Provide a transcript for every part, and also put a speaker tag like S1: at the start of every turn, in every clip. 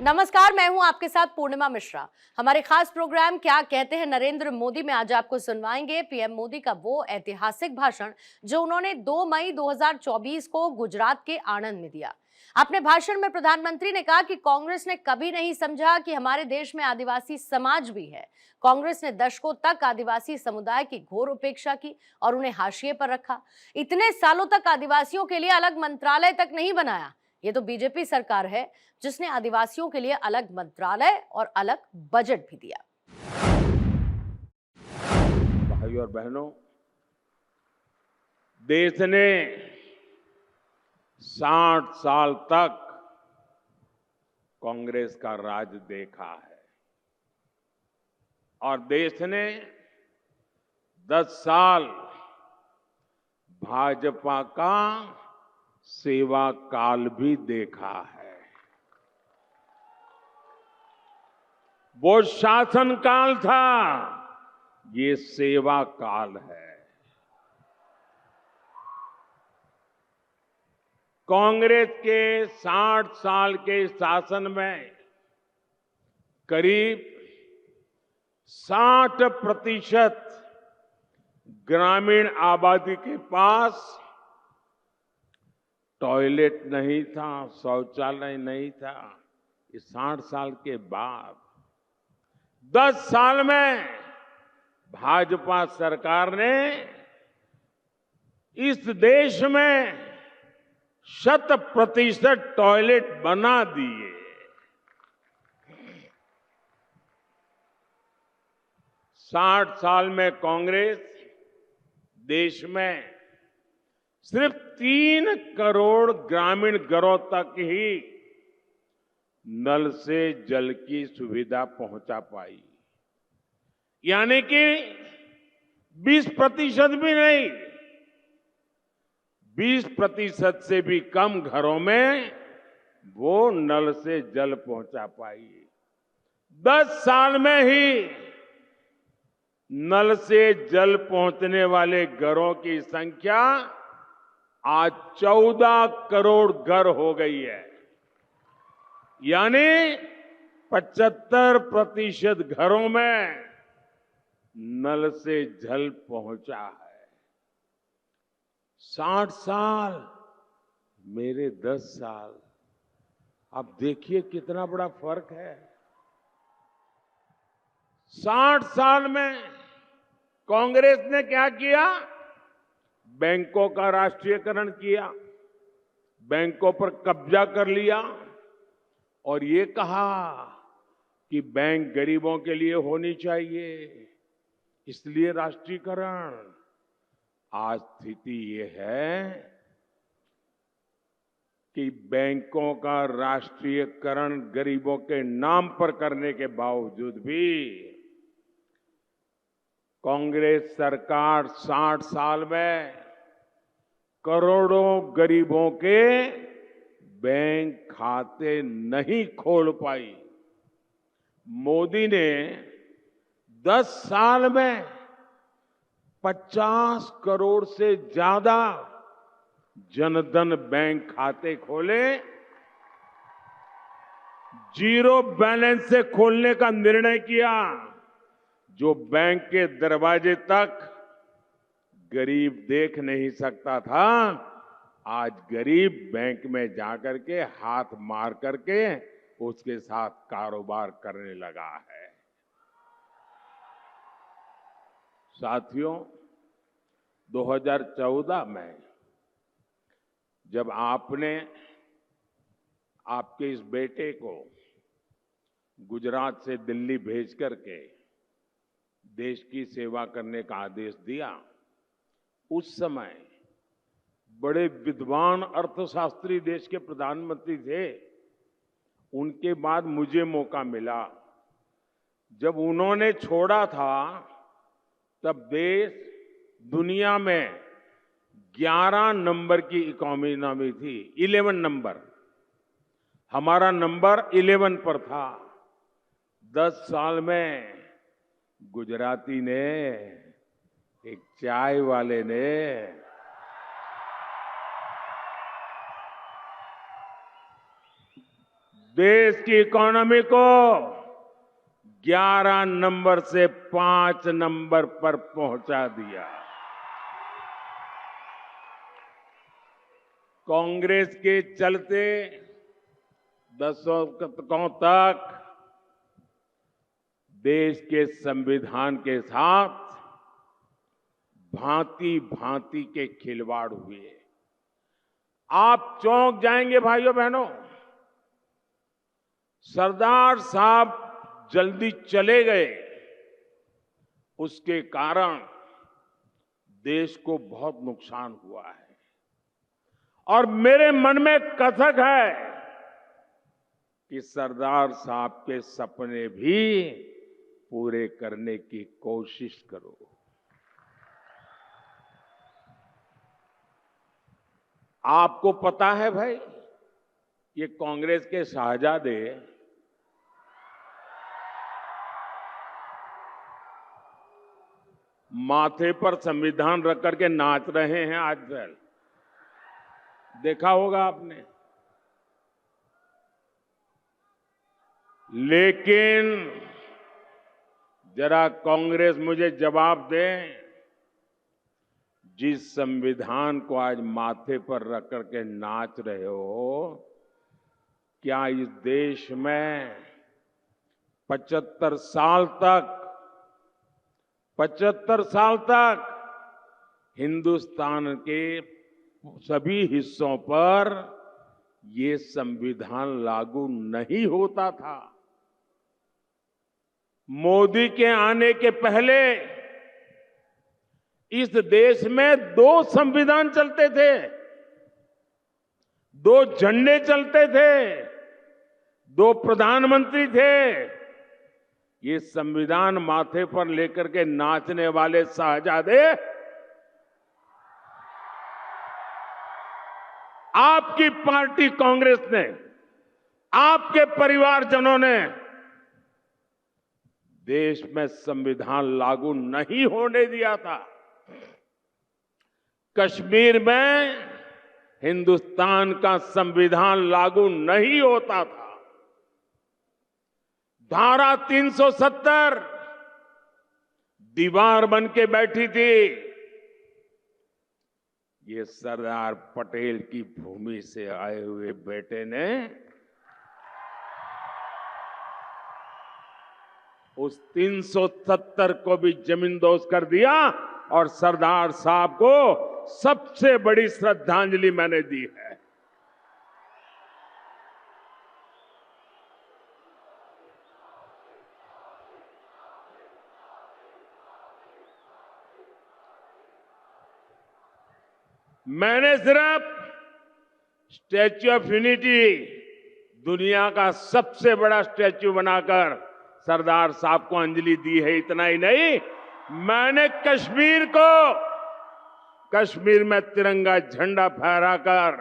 S1: नमस्कार, मैं हूं आपके साथ पूर्णिमा मिश्रा। हमारे खास प्रोग्राम क्या कहते हैं नरेंद्र मोदी में आज आपको सुनवाएंगे पीएम मोदी का वो ऐतिहासिक भाषण जो उन्होंने 2 मई 2024 को गुजरात के आणंद में दिया। अपने भाषण में प्रधानमंत्री ने कहा कि कांग्रेस ने कभी नहीं समझा कि हमारे देश में आदिवासी समाज भी है। कांग्रेस ने दशकों तक आदिवासी समुदाय की घोर उपेक्षा की और उन्हें हाशिए पर रखा। इतने सालों तक आदिवासियों के लिए अलग मंत्रालय तक नहीं बनाया। ये तो बीजेपी सरकार है जिसने आदिवासियों के लिए अलग मंत्रालय और अलग बजट भी दिया।
S2: भाइयों और बहनों, देश ने 60 साल तक कांग्रेस का राज देखा है और देश ने 10 साल भाजपा का सेवा काल भी देखा है। वो शासन काल था, ये सेवा काल है। कांग्रेस के 60 साल के शासन में करीब 60% ग्रामीण आबादी के पास टॉयलेट नहीं था, शौचालय नहीं था। इस 60 साल के बाद 10 साल में भाजपा सरकार ने इस देश में 100% टॉयलेट बना दिए। 60 साल में कांग्रेस देश में सिर्फ 3 करोड़ ग्रामीण घरों तक ही नल से जल की सुविधा पहुंचा पाई, यानी कि 20% भी नहीं, 20% से भी कम घरों में वो नल से जल पहुंचा पाई। 10 साल में ही नल से जल पहुंचने वाले घरों की संख्या आज 14 करोड़ घर हो गई है, यानी 75% घरों में नल से जल पहुंचा है। 60 साल, मेरे 10 साल, आप देखिए कितना बड़ा फर्क है। 60 साल में कांग्रेस ने क्या किया? बैंकों का राष्ट्रीयकरण किया, बैंकों पर कब्जा कर लिया और ये कहा कि बैंक गरीबों के लिए होनी चाहिए, इसलिए राष्ट्रीयकरण। आज स्थिति ये है कि बैंकों का राष्ट्रीयकरण गरीबों के नाम पर करने के बावजूद भी कांग्रेस सरकार 60 साल में करोड़ों गरीबों के बैंक खाते नहीं खोल पाई। मोदी ने 10 साल में 50 करोड़ से ज्यादा जनधन बैंक खाते खोले। जीरो बैलेंस से खोलने का निर्णय किया। जो बैंक के दरवाजे तक गरीब देख नहीं सकता था, आज गरीब बैंक में जाकर के हाथ मार करके उसके साथ कारोबार करने लगा है। साथियों, 2014 में जब आपने आपके इस बेटे को गुजरात से दिल्ली भेज करके देश की सेवा करने का आदेश दिया, उस समय बड़े विद्वान अर्थशास्त्री देश के प्रधानमंत्री थे। उनके बाद मुझे मौका मिला। जब उन्होंने छोड़ा था तब देश दुनिया में 11 नंबर की इकोनॉमी थी, 11 नंबर। हमारा नंबर 11 पर था। 10 साल में गुजराती ने, एक चाय वाले ने 10 देश की इकोनॉमी को 11 नंबर से 5 नंबर पर पहुंचा दिया। कांग्रेस के चलते दशकों तक देश के संविधान के साथ भांति भांति के खिलवाड़ हुए। आप चौंक जाएंगे भाइयों बहनों, सरदार साहब जल्दी चले गए, उसके कारण देश को बहुत नुकसान हुआ है। और मेरे मन में कसक है कि सरदार साहब के सपने भी पूरे करने की कोशिश करो। आपको पता है भाई, ये कांग्रेस के शहजादे माथे पर संविधान रख करके नाच रहे हैं आजकल, देखा होगा आपने। लेकिन जरा कांग्रेस मुझे जवाब दे, जिस संविधान को आज माथे पर रख करके नाच रहे हो, क्या इस देश में 75 साल तक हिंदुस्तान के सभी हिस्सों पर ये संविधान लागू नहीं होता था? मोदी के आने के पहले इस देश में 2 संविधान चलते थे, 2 झंडे चलते थे, 2 प्रधानमंत्री थे। ये संविधान माथे पर लेकर के नाचने वाले शहजादे आपकी पार्टी कांग्रेस ने, आपके परिवारजनों ने देश में संविधान लागू नहीं होने दिया था। कश्मीर में हिंदुस्तान का संविधान लागू नहीं होता था। धारा 370 दीवार बन के बैठी थी। ये सरदार पटेल की भूमि से आए हुए बेटे ने उस 370 को भी जमींदोज कर दिया, और सरदार साहब को सबसे बड़ी श्रद्धांजलि मैंने दी है। मैंने सिर्फ स्टैच्यू ऑफ यूनिटी, दुनिया का सबसे बड़ा स्टैच्यू बनाकर सरदार साहब को अंजलि दी है, इतना ही नहीं, मैंने कश्मीर में तिरंगा झंडा फहराकर,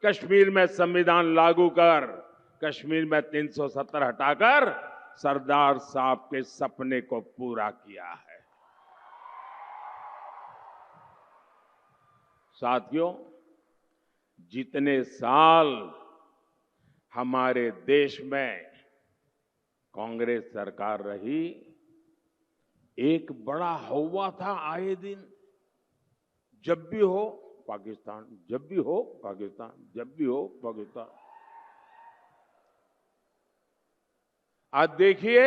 S2: कश्मीर में संविधान लागू कर, कश्मीर में 370 हटाकर सरदार साहब के सपने को पूरा किया है। साथियों, जितने साल हमारे देश में कांग्रेस सरकार रही, एक बड़ा हौवा था आए दिन, जब भी हो पाकिस्तान, जब भी हो पाकिस्तान, जब भी हो पाकिस्तान। आज देखिए,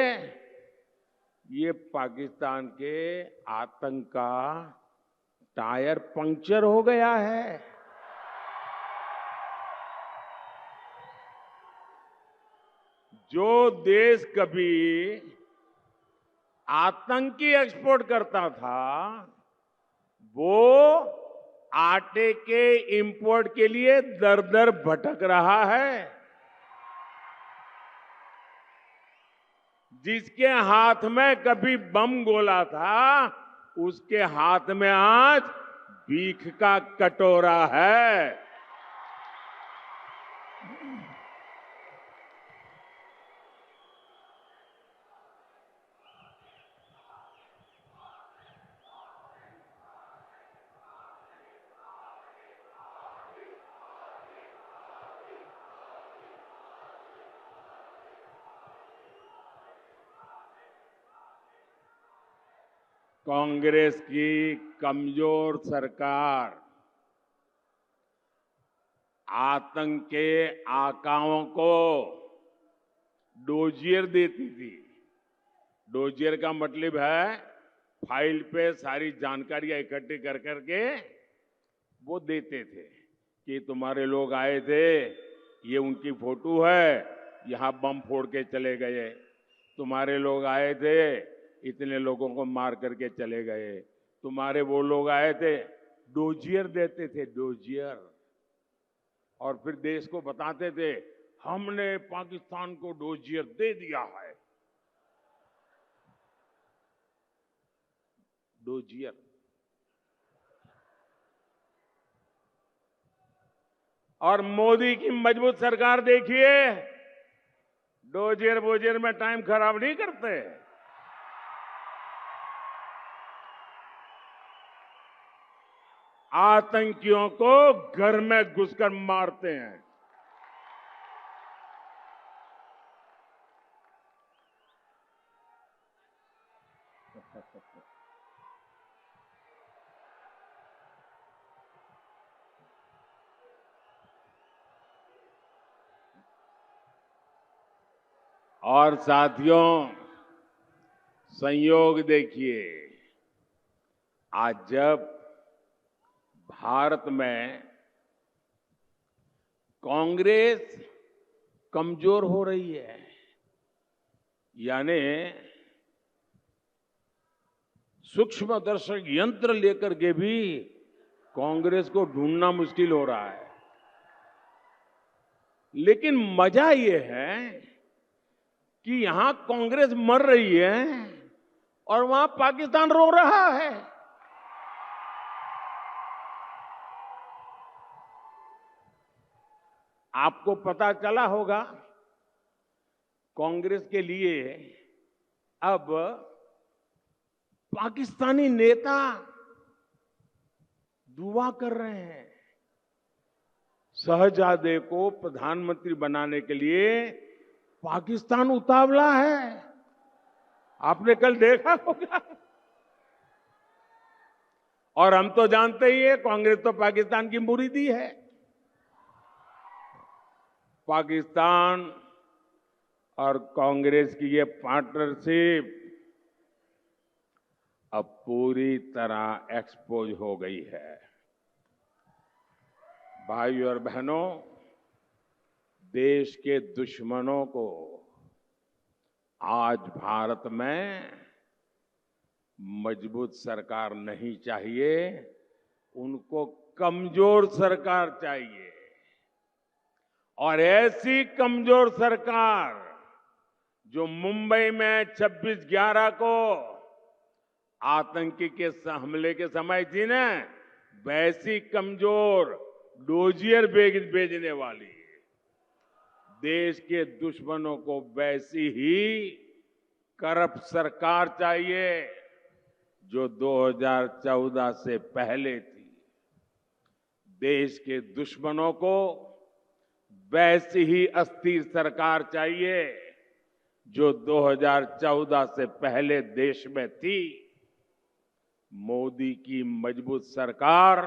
S2: ये पाकिस्तान के आतंक का टायर पंक्चर हो गया है। जो देश कभी आतंकी एक्सपोर्ट करता था, वो आटे के इंपोर्ट के लिए दर दर भटक रहा है। जिसके हाथ में कभी बम गोला था, उसके हाथ में आज भीख का कटोरा है। कांग्रेस की कमजोर सरकार आतंक के आकाओं को डोजियर देती थी। डोजियर का मतलब है फाइल पे सारी जानकारियां इकट्ठी कर करके वो देते थे कि तुम्हारे लोग आए थे, ये उनकी फोटो है, यहां बम फोड़ के चले गए। तुम्हारे लोग आए थे, इतने लोगों को मार करके चले गए। तुम्हारे वो लोग आए थे, डोजियर देते थे, डोजियर। और फिर देश को बताते थे हमने पाकिस्तान को डोजियर दे दिया है। डोजियर। और मोदी की मजबूत सरकार देखिए, डोजियर बोजियर में टाइम खराब नहीं करते। आतंकियों को घर में घुसकर मारते हैं। और साथियों, संयोग देखिए, आज जब भारत में कांग्रेस कमजोर हो रही है, यानी सूक्ष्मदर्शक यंत्र लेकर के भी कांग्रेस को ढूंढना मुश्किल हो रहा है। लेकिन मजा यह है कि यहां कांग्रेस मर रही है और वहां पाकिस्तान रो रहा है। आपको पता चला होगा, कांग्रेस के लिए अब पाकिस्तानी नेता दुआ कर रहे हैं। शहजादे को प्रधानमंत्री बनाने के लिए पाकिस्तान उतावला है। आपने कल देखा होगा। और हम तो जानते ही है, कांग्रेस तो पाकिस्तान की मुरीदी है। पाकिस्तान और कांग्रेस की ये पार्टनरशिप अब पूरी तरह एक्सपोज हो गई है। भाइयों और बहनों, देश के दुश्मनों को आज भारत में मजबूत सरकार नहीं चाहिए, उनको कमजोर सरकार चाहिए। और ऐसी कमजोर सरकार जो मुंबई में 26/11 को आतंकी के हमले के समय थी ना, वैसी कमजोर डोजियर भेजने वाली, देश के दुश्मनों को वैसी ही करप्ट सरकार चाहिए जो 2014 से पहले थी। देश के दुश्मनों को वैसी ही अस्थिर सरकार चाहिए जो 2014 से पहले देश में थी। मोदी की मजबूत सरकार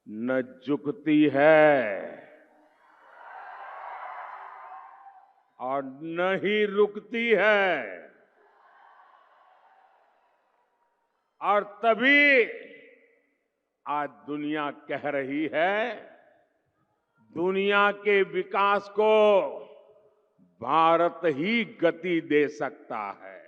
S2: न झुकती है और न ही रुकती है। और तभी आज दुनिया कह रही है, दुनिया के विकास को भारत ही गति दे सकता है।